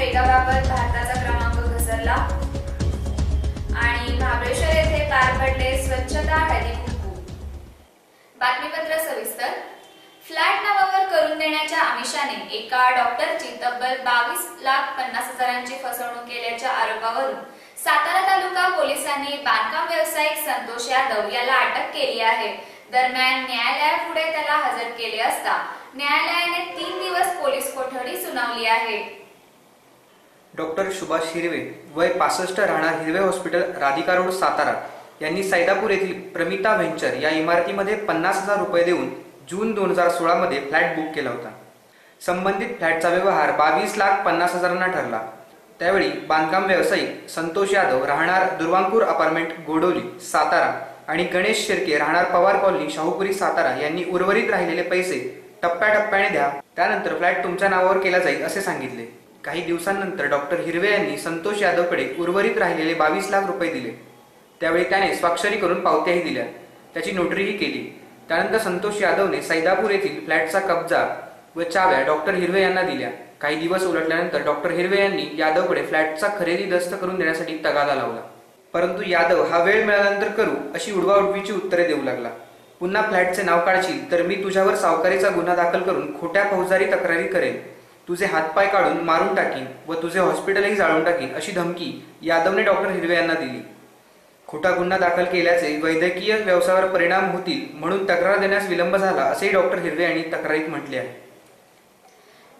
वेगाबाबत भारताचा क्रमांक घसरला आणि महाबळेश्वर येथे पार पडले स्वच्छता हळदी कुंकू। बातमीपत्र सविस्तर। फ्लॅट नावावर करून देण्याच्या आमिषाने एका डॉक्टरची तब्बल 22,50,000ची फसवणूक केल्याच्या आरोपावरून सातारा तालुका पोलिसांनी बांधकाम व्यावसायिक संतोष यादव याला अटक केली आहे। दरम्यान न्यायालयापुढे त्याला हजर केले असता न्यायालयाने 3 दिवस पोलीस कोठडी सुनावली आहे। डॉक्टर सुभाष हिरवे वय 65 राहणार हिरवे हॉस्पिटल राधिका रोड सातारा यांनी सैदापूर येथील प्रमिता व्हेंचर या इमारतीमध्ये 50,000 रुपये देऊन जून 2016 मध्ये फ्लॅट बुक केला होता। संबंधित फ्लॅटचा व्यवहार 22,50,000 ठरला। त्यावेळी बांधकाम व्यावसायिक संतोष यादव राहणार दुर्वांकूर अपार्टमेंट गोडोली सातारा आणि गणेश शिर्के राहणार पवार कॉलनी शाहूपुरी सातारा यांनी उर्वरित राहिलेले पैसे टप्प्याटप्प्याने द्या, त्यानंतर फ्लॅट तुमच्या नावावर केला जाईल असे सांगितले। काही दिवसांनंतर डॉक्टर हिरवे यांनी संतोष यादवकडे उर्वरित राहिलेले 22 लाख रुपये दिले। त्यावेळी त्याने स्वाक्षरी करून पावत्याही दिल्या, त्याची नोटरीही केली। त्यानंतर संतोष यादवने सैदापूर येथील फ्लॅटचा कब्जा व चाव्या डॉक्टर हिरवे यांना दिल्या। काही दिवस उलटल्यानंतर डॉक्टर हिरवे यांनी यादवकडे फ्लॅटचा खरेदी दस्त करून देण्यासाठी तगादा लावला, परंतु यादव हा वेळ मिळाल्यानंतर करू अशी उडवाउडवीची उत्तरे देऊ लागला। पुन्हा फ्लॅटचे नाव काढशील तर मी तुझ्यावर सावकारीचा गुन्हा दाखल करून खोट्या फौजदारी तक्रारी करेन, तुझे हातपाय काढून मारून टाकीन व तुझे हॉस्पिटलही जाळून टाकीन अशी धमकी यादवने डॉक्टर हिरवे यांना दिली। खोटा गुन्हा दाखल केल्याचे वैद्यकीय व्यवसायावर परिणाम होतील म्हणून तक्रार देण्यास विलंब झाला असेही डॉक्टर हिरवे यांनी तक्रारीत म्हटले आहे।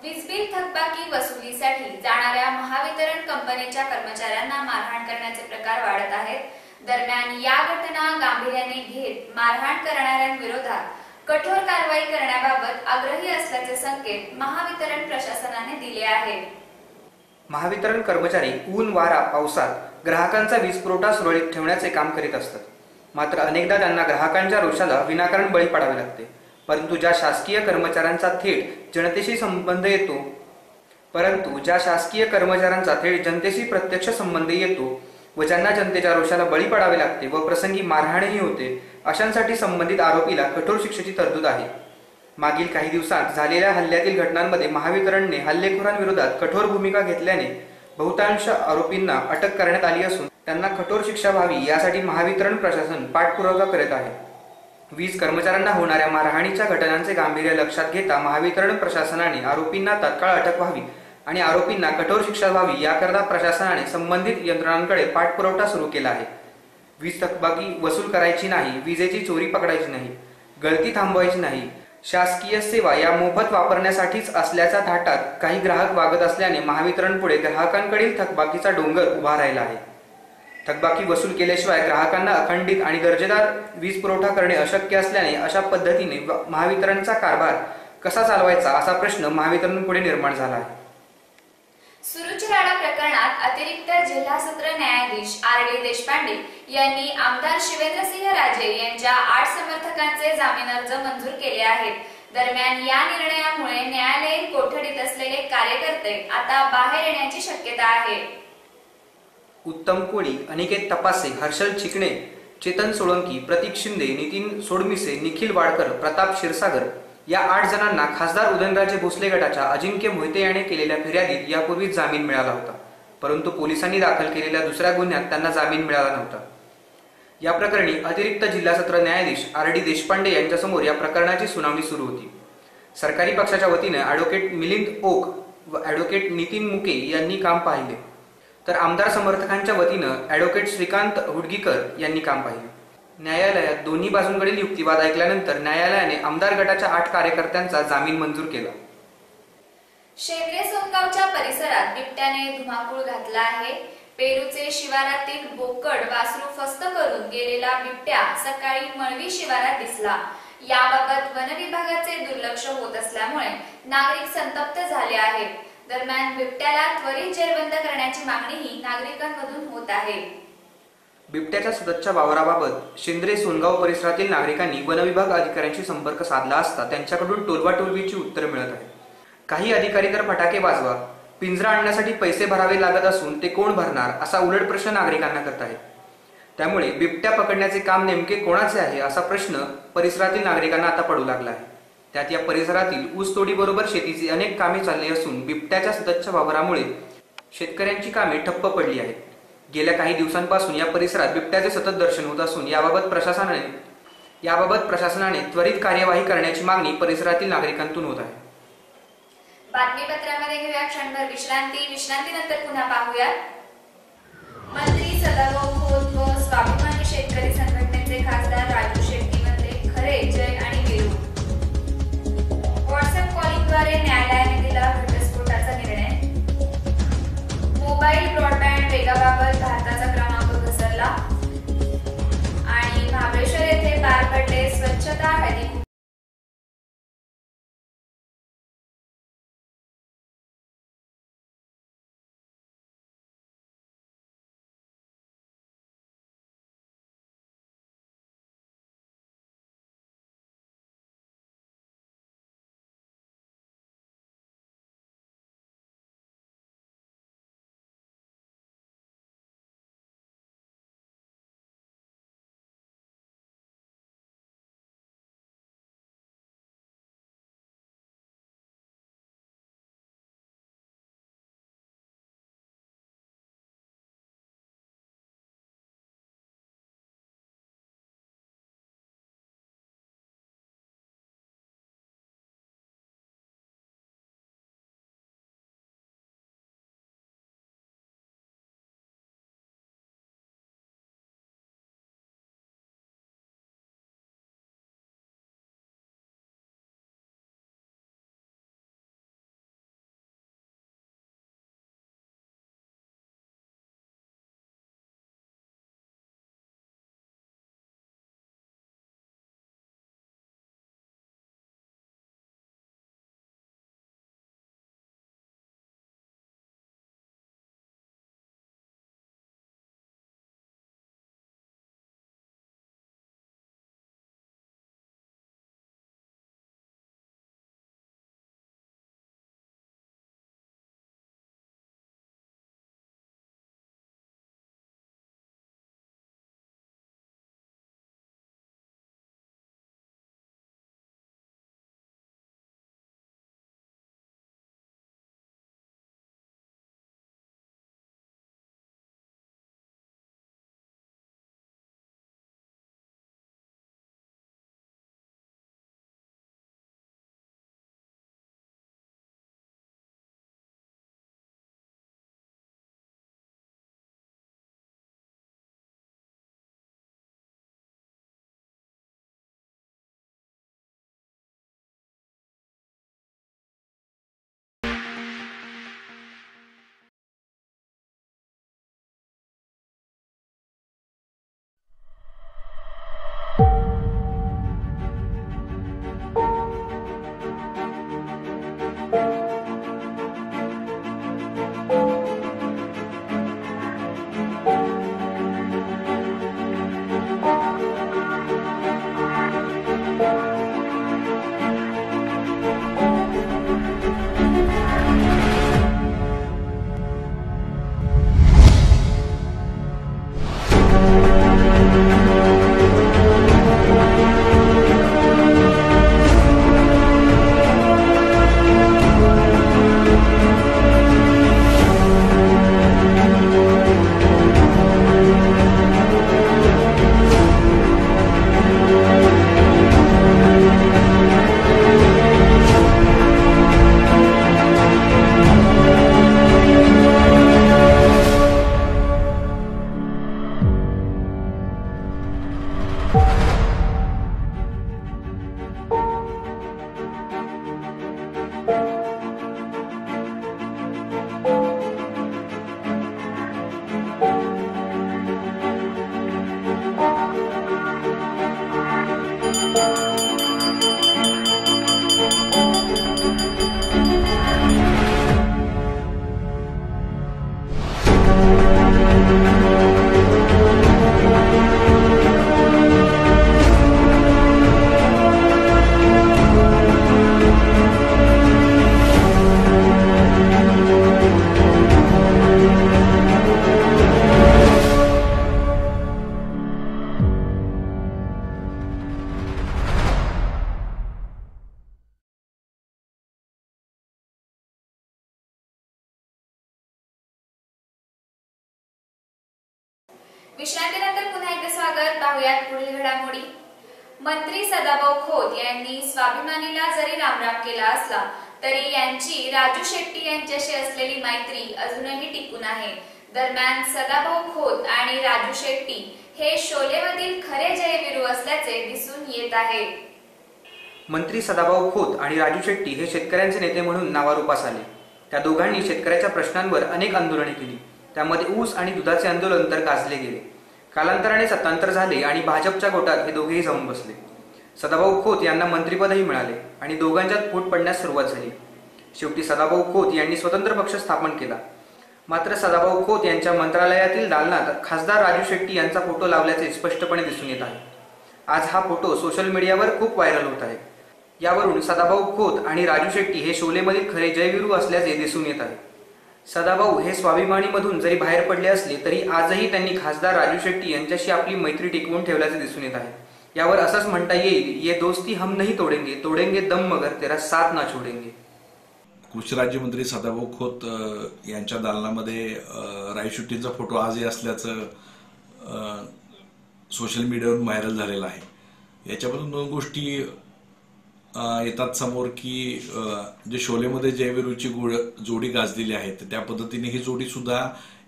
वीज बिल थकबाकी वसुलीसाठी जाणाऱ्या महावितरण कंपनीच्या कर्मचाऱ्यांना मारहाण करण्याचे प्रकार वाढत आहेत। दरम्यान या घटना गांभीर्याने घेत मारहाण करणाऱ्यांविरोधात कठोर कारवाई करण्याबाबत आग्रही असल्याचे संकेत महावितरण प्रशासनाने दिले आहेत। महावितरण कर्मचारी ऊन वारा पावसात ग्राहकांचा वीज पुरवठा सुरळीत ठेवण्याचे काम करीत असतात, मात्र अनेकदा त्यांना ग्राहकांच्या रोषाला विनाकारण बळी पडावे लागते। परंतु ज्या शासकीय कर्मचाऱ्यांचा थेट जनतेशी प्रत्यक्ष संबंध येतो व ज्यांना जनतेच्या रोषाला बळी पडावे लागते व प्रसंगी मारहाणही होते, अशांसाठी संबंधित आरोपीला कठोर शिक्षेची तरतूद आहे। मागील काही दिवसात झालेल्या हल्ल्यातील घटनांमध्ये महावितरणने हल्लेखोरांविरोधात कठोर भूमिका घेतल्याने बहुतांश आरोपींना अटक करण्यात आली असून त्यांना कठोर शिक्षा व्हावी यासाठी महावितरण प्रशासन पाठपुरावा करत आहे। वीज कर्मचाऱ्यांना होणाऱ्या मारहाणीच्या घटनांचे गांभीर्य लक्षात घेता महावितरण प्रशासनाने आरोपींना तात्काळ अटक व्हावी आणि आरोपींना कठोर शिक्षा व्हावी याकरता प्रशासनाने संबंधित यंत्रणांकडे पाठपुरावा सुरू केला आहे। वीज थकबाकी वसूल करायची नाही, विजेची चोरी पकडायची नाही, गळती थांबवायची नाही, शासकीय सेवा या मोफत वापरण्यासाठीच असल्याच्या थाटात काही ग्राहक वागत असल्याने महावितरण पुढे ग्राहकांकडील थकबाकीचा डोंगर उभा राहिला आहे। थकबाकी वसूल केल्याशिवाय ग्राहकांना अखंडित आणि दर्जेदार वीज पुरवठा करणे अशक्य असल्याने अशा पद्धतीने महावितरणचा कारभार कसा चालवायचा असा प्रश्न महावितरण पुढे निर्माण झाला आहे। सुरुचराडा प्रकरणात अतिरिक्त जिल्हा सत्र न्यायाधीश आर.डी. देशपांडे यांनी आमदार शिवेंद्रसिंह राजे यांच्या 8 समर्थकांचे जामीन अर्ज मंजूर केले आहेत। दरम्यान या निर्णयामुळे न्यायालयीन कोठडीत असलेले कार्यकर्ते आता बाहेर येण्याची शक्यता आहे। उत्तम कोळी, अनिकेत तपासे, हर्षल चिकणे, चेतन सोळंकी, प्रतीक शिंदे, नितीन सोडमिसे, निखिल वाडकर, प्रताप क्षीरसागर या 8 जणांना खासदार उदयनराजे भोसले गटाच्या अजिंक्य मोहिते याने केलेल्या फिर्यादीत यापूर्वी जामीन मिळाला होता, परंतु पोलिसांनी दाखल केलेल्या दुसऱ्या गुन्ह्यात त्यांना जामीन मिळाला नव्हता। या प्रकरणी अतिरिक्त जिल्हा सत्र न्यायाधीश आर.डी. देशपांडे यांच्यासमोर या प्रकरणाची सुनावणी सुरू होती। सरकारी पक्षाच्या वतीने ॲडव्होकेट मिलिंद ओक व ॲडव्होकेट नितीन मुके यांनी काम पाहिले, तर आमदार समर्थकांच्या वतीनं ॲडव्होकेट श्रीकांत हुडगीकर यांनी काम पाहिले। न्यायालयात दोन्ही बाजूंकडील युक्तिवाद ऐकल्यानंतर न्यायालयाने आमदार गटाच्या 8 कार्यकर्त्यांचा जामीन मंजूर केला। शेंद्रे सोनगावच्या परिसरात बिबट्याने धुमाकूळ घातला आहे। पेरूचे शिवारातील बोकड वासरू फस्त करून गेलेला बिबट्या सकाळी मळवी शिवारात दिसला। याबाबत वन विभागाचे दुर्लक्ष होत असल्यामुळे नागरिक संतप्त झाले आहेत। दरम्यान बिबट्याला त्वरित जेरबंद करण्याची मागणीही नागरिकांमधून होत आहे। बिबट्याच्या सततच्या वावराबाबत शेंद्रे सोनगाव परिसरातील नागरिकांनी वन विभाग अधिकाऱ्यांशी संपर्क साधला असता त्यांच्याकडून टोलवाटोलवीची उत्तरे मिळत आहेत। काही अधिकारी तर फटाके वाजवा, पिंजरा आणण्यासाठी पैसे भरावे लागत असून ते कोण भरणार असा उलट प्रश्न नागरिकांना करत आहेत। त्यामुळे बिबट्या पकडण्याचे काम नेमके कोणाचे आहे असा प्रश्न परिसरातील नागरिकांना आता पडू लागला आहे। त्यात या परिसरातील ऊसतोडीबरोबर शेतीची अनेक कामे चालली असून बिबट्याच्या सततच्या वावरामुळे शेतकऱ्यांची कामे ठप्प पडली आहेत. गेल्या काही दिवसांपासून या परिसरात बिबट्याचे सतत दर्शन होत असून याबाबत प्रशासनाने त्वरित कार्यवाही करण्याची मागणी परिसरातील नागरिकांतून होत आहे. बातमीपत्रामध्ये घेऊया क्षणभर विश्रांतीनंतर पुन्हा पाहूया. मंत्री सदाभाऊ खोत व स्वाभिमानी शेतकरी संघटनेचे खासदार राजू शेट्टी म्हणले खरे जय आणि विरोध. व्हॉट्सअप कॉलिंगद्वारे न्यायालयाने दिला घटस्फोटाचा निर्णय. मोबाईल ब्रॉडबँड वेगाबाबत भारताचा क्रमांक घसरला आणि महाबळेश्वर येथे पार पडले स्वच्छता हळदी विश्रांतीनंतर पुन्हा एकदा स्वागत. पाहुयात पुढील घडामोडी. मंत्री सदाभाऊ खोत यांनी स्वाभिमानीला जरी रामराम केला असला तरी यांची राजू शेट्टी यांच्याशी असलेली मैत्री अजूनही टिकून आहे. दरम्यान सदाभाऊ खोत आणि राजू शेट्टी हे शोलेमधील खरे जयवीरू असल्याचे दिसून येत आहे. मंत्री सदाभाऊ खोत आणि राजू शेट्टी हे शेतकऱ्यांचे नेते म्हणून नावारूपास आले. त्या दोघांनी शेतकऱ्याच्या प्रश्नांवर अनेक आंदोलने केली. त्यामध्ये ऊस आणि दुधाचे आंदोलन तर गाजले गेले. कालांतराने सत्तांतर झाले आणि भाजपच्या गोटात हे दोघेही जाऊन बसले. सदाभाऊ खोत यांना मंत्रिपदही मिळाले आणि दोघांच्यात फूट पडण्यास सुरुवात झाली. शेवटी सदाभाऊ खोत यांनी स्वतंत्र पक्ष स्थापन केला. मात्र सदाभाऊ खोत यांच्या मंत्रालयातील दालनात खासदार राजू शेट्टी यांचा फोटो लावल्याचे स्पष्टपणे दिसून येत आहे. आज हा फोटो सोशल मीडियावर खूप व्हायरल होत आहे. यावरून सदाभाऊ खोत आणि राजू शेट्टी हे शोलेमधील खरे जयवीरू असल्याचे दिसून येत आहे. सदाभाऊ हे स्वाभिमानीमधून जरी बाहेर पडले असले तरी आजही त्यांनी खासदार राजू शेट्टी यांच्याशी आपली मैत्री टिकवून ठेवल्याचे दिसून येत आहे. यावर असंच म्हणता येईल, ये दोस्ती हम नहीं तोडेंगे, तोडेंगे दम मगर तेरा साथ ना छोडेंगे. कृषी राज्यमंत्री सदाभाऊ खोत यांच्या दालनामध्ये राजू शेट्टींचा फोटो आजही असल्याचं सोशल मीडियावरून व्हायरल झालेलं आहे. याच्यामधून दोन गोष्टी येतात समोर की जे शोलेमध्ये जयवीरूची जोडी गाजलेली आहे त्या पद्धतीने ही जोडी सुद्धा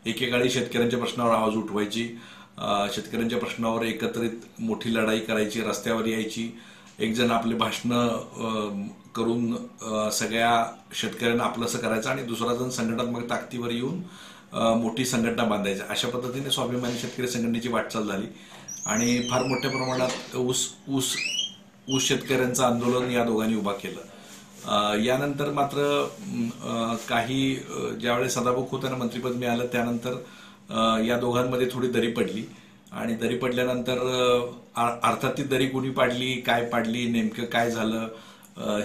एकेकाळी शेतकऱ्यांच्या प्रश्नावर आवाज उठवायची, शेतकऱ्यांच्या प्रश्नावर एकत्रित मोठी लढाई करायची, रस्त्यावर यायची, एक जण आपले भाषणं करून सगळ्या शेतकऱ्यांना आपलंसं करायचं आणि दुसरा जण संघटनात्मक ताकदीवर येऊन मोठी संघटना बांधायची. अशा पद्धतीने स्वाभिमानी शेतकरी संघटनेची वाटचाल झाली आणि फार मोठ्या प्रमाणात ऊस शेतकऱ्यांचं आंदोलन या दोघांनी उभा केलं. यानंतर मात्र काही ज्यावेळेस सदाभाऊ खोत यांना मंत्रिपद मिळालं त्यानंतर या दोघांमध्ये थोडी दरी पडली आणि दरी पडल्यानंतर अर्थात ती दरी कोणी पाडली, काय पाडली, नेमकं काय झालं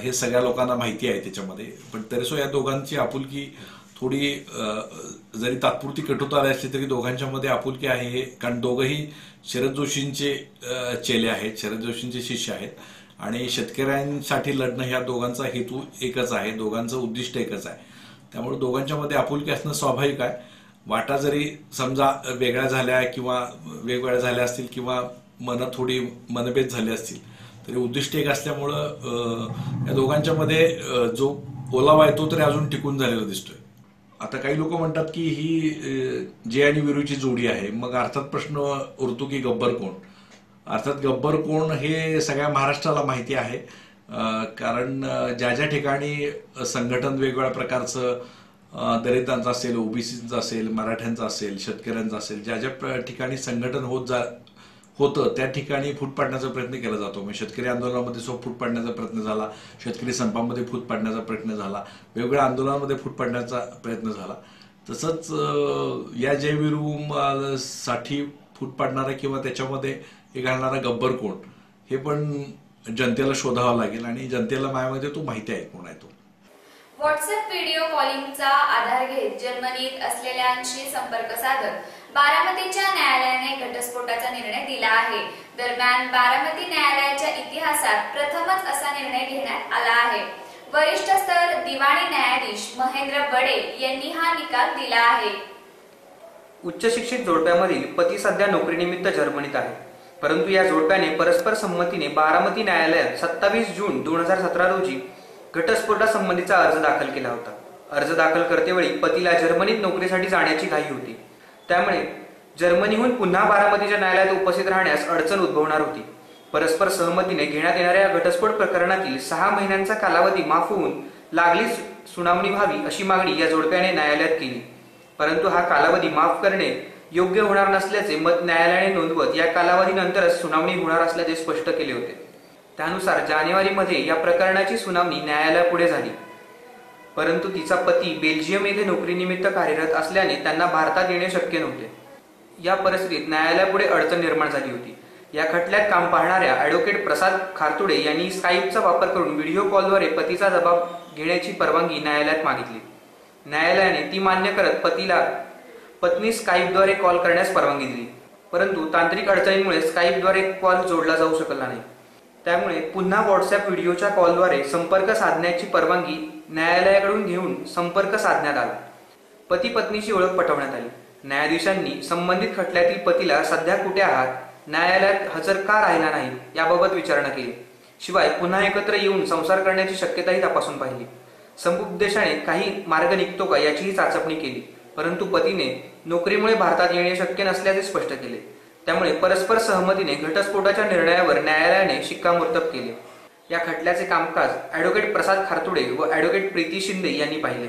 हे सगळ्या लोकांना माहिती आहे त्याच्यामध्ये. पण तरीसो या दोघांची आपुलकी थोडी जरी तात्पुरती कटुता आली असली तरी दोघांच्या मध्ये आपुलकी आहे. कारण दोघंही शरद जोशींचे चेले आहेत, शरद जोशींचे शिष्य आहेत आणि शेतकऱ्यांसाठी लढणं ह्या दोघांचा हेतू एकच आहे, दोघांचं उद्दिष्ट एकच आहे. त्यामुळे दोघांच्या मध्ये आपुलकी असणं स्वाभाविक आहे. वाटा जरी समजा वेगळ्या झाल्या किंवा वेगवेगळ्या झाल्या असतील किंवा थोडी मनभेद झाले असतील तरी उद्दिष्ट एक असल्यामुळं या दोघांच्या मध्ये जो ओलावा आहे तो तरी अजून टिकून झालेला दिसतोय. आता काही लोक म्हणतात की ही जे आणि वीरूची जोडी आहे, मग अर्थात प्रश्न उरतो की गब्बर कोण. अर्थात गब्बर कोण हे सगळ्या महाराष्ट्राला माहिती आहे. कारण ज्या ज्या ठिकाणी संघटन वेगवेगळ्या प्रकारचं दलितांचं असेल, ओबीसीचं असेल, मराठ्यांचं असेल, शेतकऱ्यांचं असेल, ज्या ज्या ठिकाणी संघटन होतं त्या ठिकाणी फूट पाडण्याचा प्रयत्न केला जातो. म्हणजे शेतकरी आंदोलनामध्ये फूट पाडण्याचा प्रयत्न झाला, शेतकरी संपामध्ये फूट पाडण्याचा प्रयत्न झाला, वेगवेगळ्या आंदोलनामध्ये फूट पाडण्याचा प्रयत्न झाला. तसंच या जयवीरू साठी फूट पाडणारा किंवा त्याच्यामध्ये हे घालणारा गब्बर कोण हे पण जनतेला शोधावं लागेल आणि जनतेला माझ्यामध्ये तो माहिती आहे कोण आहे तो. व्हॉट्सअप व्हिडिओ कॉलिंगचा आधार घेत जर्मनीत असलेल्यांशी संपर्क साधत बारामतीच्या न्यायालयाने घटस्फोटाचा निर्णय दिला आहे. दरम्यान बारामती न्यायालयाच्या इतिहासात प्रथमच असा निर्णय घेण्यात आला आहे. वरिष्ठ स्तर दिवाणी न्यायाधीश महेंद्र बडे यांनी हा निकाल दिला आहे. उच्च शिक्षित जोडप्यामधील पती सध्या नोकरीनिमित्त जर्मनीत आहे. परंतु या जोडप्याने परस्पर संमतीने बारामती न्यायालयात 27 जून 2017 रोजी घटस्फोटासंबंधीचा अर्ज दाखल केला होता. अर्ज दाखल करतेवेळी पतीला जर्मनीत नोकरीसाठी जाण्याची घाई होती. त्यामुळे जर्मनीहून पुन्हा बारामतीच्या न्यायालयात उपस्थित राहण्यास अडचण उद्भवणार होती. परस्पर सहमतीने घेण्यात येणाऱ्या घटस्फोट प्रकरणातील 6 महिन्यांचा कालावधी माफ होऊन लागलीच सुनावणी व्हावी अशी मागणी या जोडप्याने न्यायालयात केली. परंतु हा कालावधी माफ करणे योग्य होणार नसल्याचे मत न्यायालयाने नोंदवत या कालावधीनंतरच सुनावणी होणार असल्याचे स्पष्ट केले होते. त्यानुसार जानेवारीमध्ये या प्रकरणाची सुनावणी न्यायालयापुढे झाली. परंतु तिचा पती बेल्जियम येथे नोकरीनिमित्त कार्यरत असल्याने त्यांना भारतात येणे शक्य नव्हते. या परिस्थितीत न्यायालयापुढे अडचण निर्माण झाली होती. या खटल्यात काम पाहणाऱ्या ॲडव्होकेट प्रसाद खारतुडे यांनी स्काईपचा वापर करून व्हिडिओ कॉलद्वारे पतीचा जबाब घेण्याची परवानगी न्यायालयात मागितली. न्यायालयाने ती मान्य करत पत्नी स्काईपद्वारे कॉल करण्यास परवानगी दिली. परंतु तांत्रिक अडचणींमुळे स्काईपद्वारे कॉल जोडला जाऊ शकला नाही. त्यामुळे पुन्हा व्हॉट्सअप व्हिडिओच्या कॉलद्वारे संपर्क साधण्याची परवानगी न्यायालयाकडून घेऊन संपर्क साधण्यात आला. पती पत्नीची ओळख पटवण्यात आली. न्यायाधीशांनी संबंधित खटल्यातील पतीला सध्या कुठे आहात, न्यायालयात हजर का राहिला नाही याबाबत विचारणा केली. शिवाय पुन्हा एकत्र येऊन संसार करण्याची शक्यताही तपासून पाहिली. समुपदेशाने काही मार्ग निघतो का याचीही चाचपणी केली, परंतु पतीने नोकरीमुळे भारतात येणे शक्य नसल्याचे स्पष्ट केले. त्यामुळे परस्पर सहमतीने घटस्फोटाच्या निर्णयावर न्यायालयाने शिक्कामोर्तब केले. या खटल्याचे कामकाज ॲडव्होकेट प्रसाद खारतुडे व ॲडव्होकेट प्रीती शिंदे यांनी पाहिले.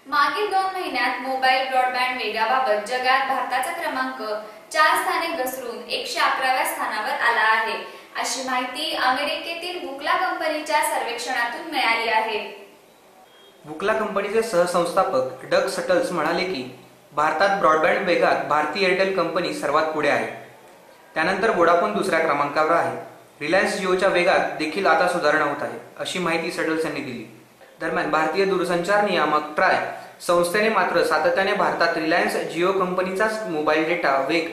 मागील 2 महिन्यात मोबाईल ब्रॉडबँड वेगाबाबत जगात भारताचा क्रमांक 4 स्थाने घसरून 111व्या स्थानावर आला आहे, अशी माहिती अमेरिकेतील वुकला कंपनीच्या सर्वेक्षणातून मिळाली आहे. वुकला कंपनीचे सहसंस्थापक डग सटल्स म्हणाले की भारतात ब्रॉडबँड वेगात भारती एअरटेल कंपनी सर्वात पुढे आहे. त्यानंतर वोडाफोन दुसऱ्या क्रमांकावर आहे. रिलायन्स जिओच्या वेगात देखील आता सुधारणा होत आहे, अशी माहिती सटल्स यांनी दिली. दरम्यान भारतीय दूरसंचार नियामक ट्राय संस्थेने मात्र सातत्याने भारतात रिलायन्स जिओ कंपनीचाच मोबाईल डेटा वेग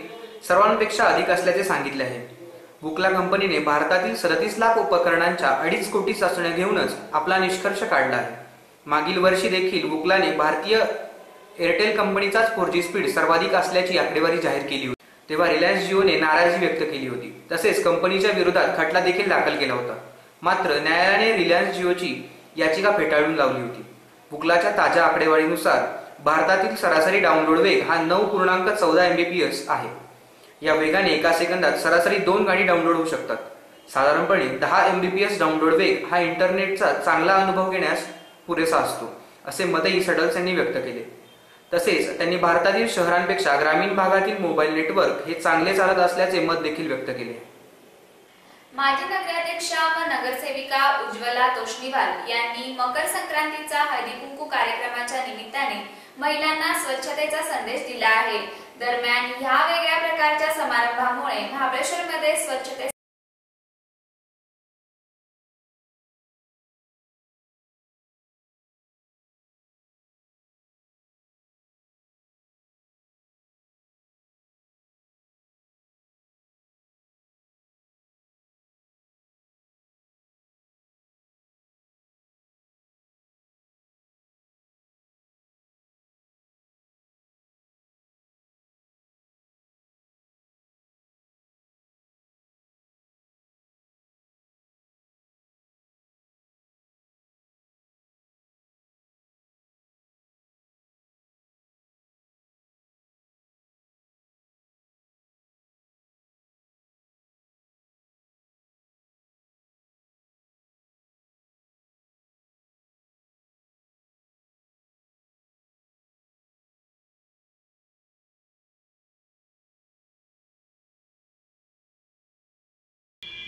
सर्वांपेक्षा अधिक असल्याचे सांगितले आहे. वुकला कंपनीने भारतातील 37 लाख उपकरणांच्या 2.5 कोटी चाचण्या घेऊनच आपला निष्कर्ष काढला आहे. मागील वर्षी देखील वुकलाने भारतीय एअरटेल कंपनीचाच 4G स्पीड सर्वाधिक असल्याची आकडेवारी जाहीर केली होती. तेव्हा रिलायन्स जिओने नाराजी व्यक्त केली होती. तसेच कंपनीच्या विरोधात खटला देखील दाखल केला होता. मात्र न्यायालयाने रिलायन्स जिओची याचिका फेटाळून लावली होती. वुकलाच्या ताज्या आकडेवारीनुसार भारतातील सरासरी डाउनलोड वेग हा 9.14 Mbps आहे. या वेगाने एका सेकंदात सरासरी 2 गाणी डाउनलोड होऊ शकतात. साधारणपणे 10 Mbps डाउनलोड वेग हा इंटरनेटचा चांगला अनुभव घेण्यास पुरेसा असतो, असे मतही सटल्स यांनी व्यक्त केले. तसेच त्यांनी भारतातील शहरांपेक्षा ग्रामीण भागातील मोबाईल नेटवर्क हे चांगले चालत असल्याचे मत देखील व्यक्त केले. माजी नगराध्यक्षा व नगरसेविका उज्ज्वला तोष्णीवाल यांनी मकर संक्रांतीचा हळदी-कुंकू कार्यक्रमाच्या निमित्ताने महिलांना स्वच्छतेचा संदेश दिला आहे. दरम्यान ह्या वेगळ्या प्रकारच्या समारंभामुळे महाबळेश्वरमध्ये स्वच्छते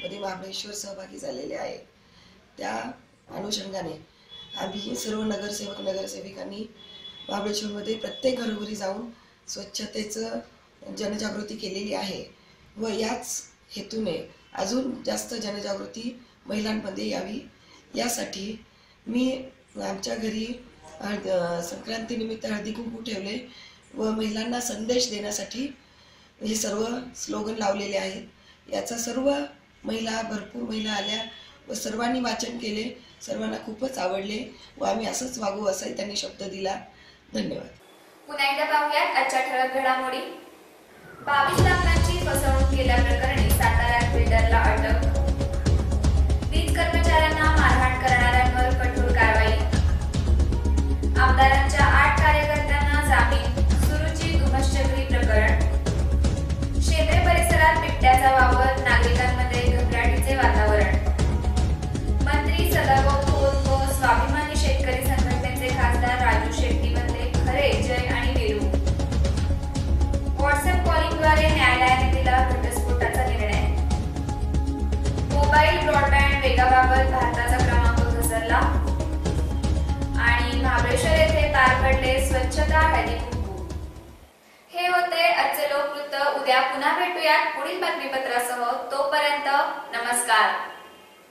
मध्ये महाबळेश्वर सहभागी झालेले आहे. त्या अनुषंगाने आम्ही सर्व नगरसेवक नगरसेविकांनी महाबळेश्वरमध्ये प्रत्येक घरोघरी जाऊन स्वच्छतेचं जनजागृती केलेली आहे व याच हेतूने अजून जास्त जनजागृती महिलांमध्ये यावी यासाठी मी आमच्या घरी संक्रांतीनिमित्त हळदी कुंकू ठेवले व महिलांना संदेश देण्यासाठी हे सर्व स्लोगन लावलेले आहेत. याचा सर्व भरपूर महिला आल्या व सर्वांनी वाचन केले. सर्वांना खूपच आवडले व आम्ही असंच वागू असाही त्यांनी शब्द दिला. धन्यवाद. पुन्हा एकदा पाहूयात आजच्या ठळक घडामोडी. 22 लाखांची फसवणूक केल्याप्रकरणी साताऱ्यात बिल्डरला अटक. वीज कर्मचाऱ्यांना मारहाण करणाऱ्यांवर कठोर कारवाई. आमदारांच्या 8 कार्यकर्त्यांना जामीन. सुरुची धुमश्चक्री प्रकरण. शेंद्रे परिसरात बिबट्याचा वावर. नागरिकांमध्ये घबराटीचे वातावरण. मंत्री सदाभाऊ खोत व स्वाभिमानी शेतकरी संघटनेचे खासदार राजू शेट्टी बनले खरे जय आणि वीरू. व्हॉट्सअप कॉलिंगद्वारे न्यायालयाने दिला घटस्फोटाचा निर्णय. मोबाईल ब्रॉडबँड वेगाबाबत भारताचा क्रमांक घसरला. आणि महाबळेश्वर येथे पार पडले स्वच्छता हळदी-कुंकू. हे होते आजचे लोकवृत्त. उद्या पुन्हा भेटूयात पुढील बातमीपत्रासह. तोपर्यंत नमस्कार.